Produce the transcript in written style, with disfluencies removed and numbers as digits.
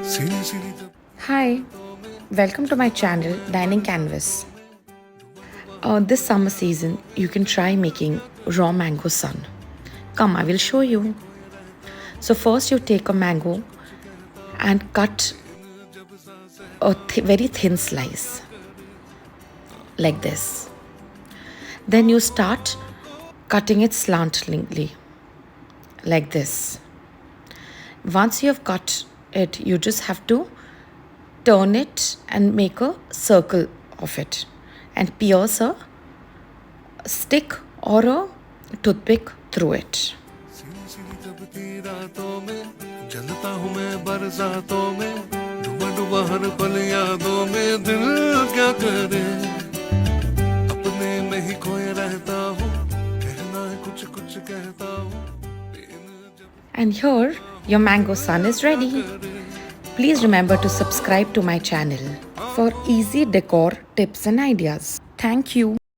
Hi, welcome to my channel Dining Canvas. This summer season, you can try making raw mango sun. Come, I will show you. So, first, you take a mango and cut a very thin slice like this. Then, you start cutting it slantingly like this. Once you have cut it, you just have to turn it and make a circle of it and pierce a stick or a toothpick through it. जलता हूँ मैं बरसातों में डूबा डूबा हर पल यादों में दिल क्या करे अपने में ही खोए रहता हूँ कहना कुछ कुछ कहता हूँ And here your mango sun is ready. Please remember to subscribe to my channel for easy decor tips and ideas. Thank you.